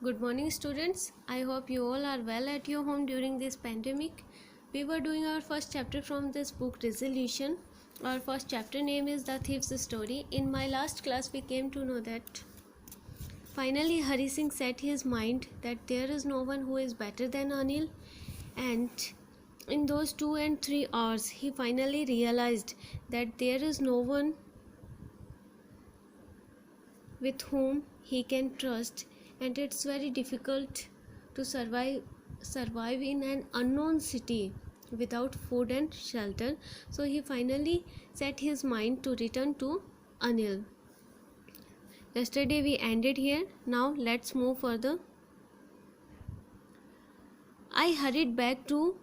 Good morning, students. I hope you all are well at your home during this pandemic. We were doing our first chapter from this book, Resolution. Our first chapter name is The Thief's Story. In my last class, we came to know that finally Hari Singh set his mind that there is no one who is better than Anil, and in those 2 and 3 hours, he finally realized that there is no one with whom he can trust, and it's very difficult to survive in an unknown city without food and shelter. So he finally set his mind to return to Anil. Yesterday we ended here. Now let's move further. I hurried back to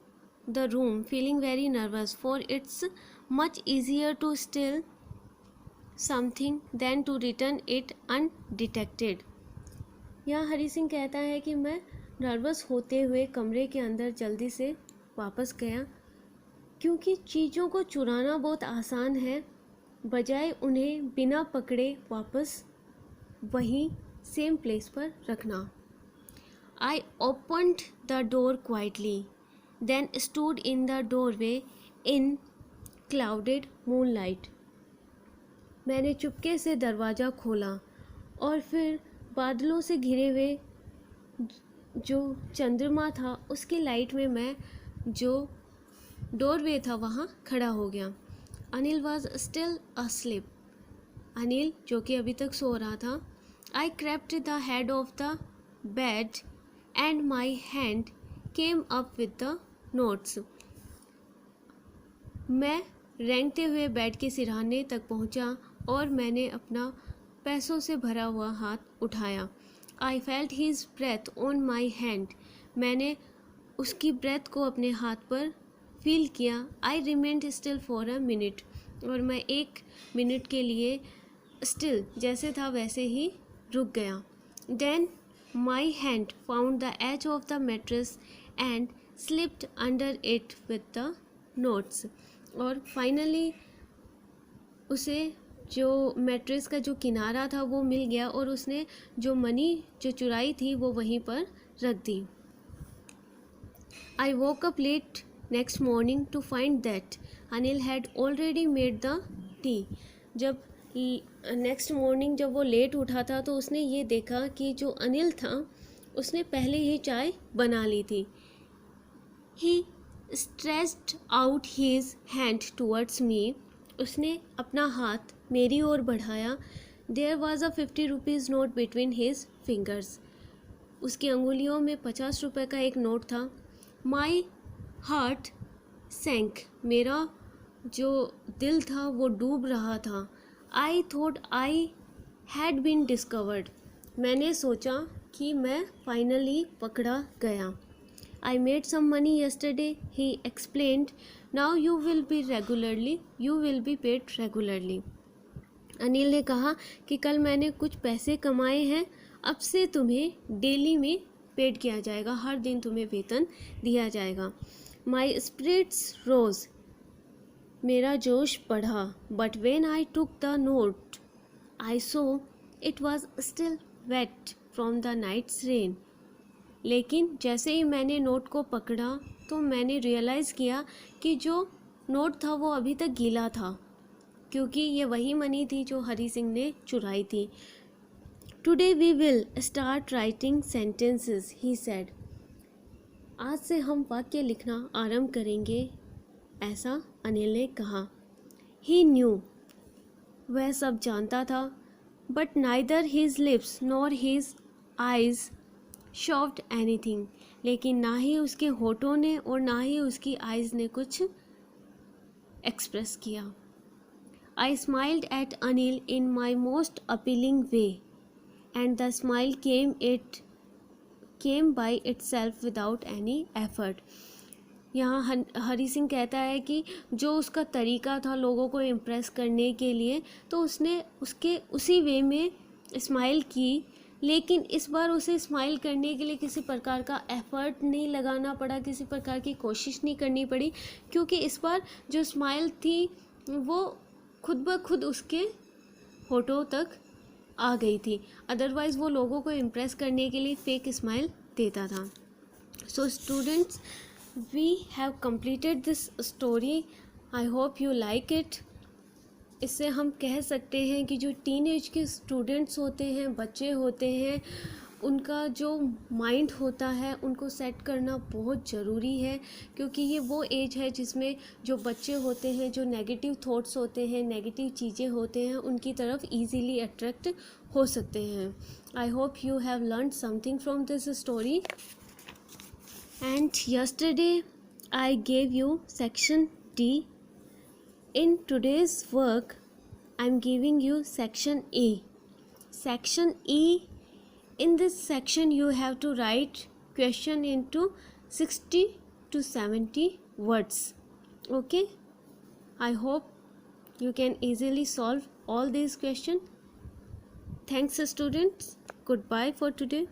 the room feeling very nervous, for it's much easier to steal something than to return it undetected. यहाँ हरी सिंह कहता है कि मैं nervous होते हुए कमरे के अंदर जल्दी से वापस गया, क्योंकि चीज़ों को चुराना बहुत आसान है बजाय उन्हें बिना पकड़े वापस वहीं सेम प्लेस पर रखना. I opened the door quietly, then stood in the doorway in clouded moonlight. मैंने चुपके से दरवाज़ा खोला और फिर बादलों से घिरे हुए जो चंद्रमा था उसकी लाइट में मैं जो डोरवे था वहाँ खड़ा हो गया. Anil was still asleep. Anil जो कि अभी तक सो रहा था. I crept the head of the bed and my hand came up with the notes. मैं रेंगते हुए बेड के सिरहाने तक पहुंचा और मैंने अपना पैसों से भरा हुआ हाथ उठाया. I felt his breath on my hand. मैंने उसकी ब्रेथ को अपने हाथ पर फील किया. I remained still for a minute. और मैं 1 मिनट के लिए स्टिल जैसे था वैसे ही रुक गया. Then my hand found the edge of the mattress and slipped under it with the notes. और फाइनली उसे जो मैट्रेस का जो किनारा था वो मिल गया और उसने जो मनी जो चुराई थी वो वहीं पर रख दी. I woke up late next morning to find that Anil had already made the tea. जब नेक्स्ट मॉर्निंग जब वो लेट उठा था तो उसने ये देखा कि जो अनिल था उसने पहले ही चाय बना ली थी. He stretched out his hand towards me. उसने अपना हाथ मेरी ओर बढ़ाया. There was a 50 rupees note between his fingers. उसकी अंगुलियों में 50 रुपये का एक नोट था. My heart sank. मेरा जो दिल था वो डूब रहा था. I thought I had been discovered. मैंने सोचा कि मैं फाइनली पकड़ा गया. I made some money yesterday, he explained. Now you will be paid regularly. Anil ने कहा कि कल मैंने कुछ पैसे कमाए हैं, अब से तुम्हें डेली में पेड किया जाएगा, हर दिन तुम्हें वेतन दिया जाएगा. My spirits rose. मेरा जोश बढ़ा. But when I took the note, I saw it was still wet from the night's rain. लेकिन जैसे ही मैंने नोट को पकड़ा तो मैंने रियलाइज़ किया कि जो नोट था वो अभी तक गीला था, क्योंकि ये वही मनी थी जो हरी सिंह ने चुराई थी. Today we will start writing sentences, he said. आज से हम वाक्य लिखना आरंभ करेंगे, ऐसा अनिल ने कहा. He knew. वह सब जानता था. But neither his lips nor his eyes showed anything. लेकिन ना ही उसके होठों ने और ना ही उसकी आइज़ ने कुछ एक्सप्रेस किया. I smiled at Anil in my most appealing way and the smile came by itself without any effort. यहाँ हरी सिंह कहता है कि जो उसका तरीका था लोगों को इम्प्रेस करने के लिए, तो उसने उसके उसी वे में स्माइल की, लेकिन इस बार उसे स्माइल करने के लिए किसी प्रकार का एफ़र्ट नहीं लगाना पड़ा, किसी प्रकार की कोशिश नहीं करनी पड़ी, क्योंकि इस बार जो स्माइल थी वो खुद ब खुद उसके होठों तक आ गई थी, अदरवाइज़ वो लोगों को इम्प्रेस करने के लिए फेक स्माइल देता था। So students, we have completed this story, I hope you like it. इससे हम कह सकते हैं कि जो टीनेज के स्टूडेंट्स होते हैं, बच्चे होते हैं, उनका जो माइंड होता है उनको सेट करना बहुत ज़रूरी है, क्योंकि ये वो एज है जिसमें जो बच्चे होते हैं, जो नेगेटिव थॉट्स होते हैं, नेगेटिव चीज़ें होते हैं, उनकी तरफ इजीली अट्रैक्ट हो सकते हैं। आई hope you have learn something from this story. And yesterday I gave you section D. In today's work I'm giving you section A. Section E, in this section you have to write question into 60 to 70 words. Okay, I hope you can easily solve all these questions. Thanks students, goodbye for today.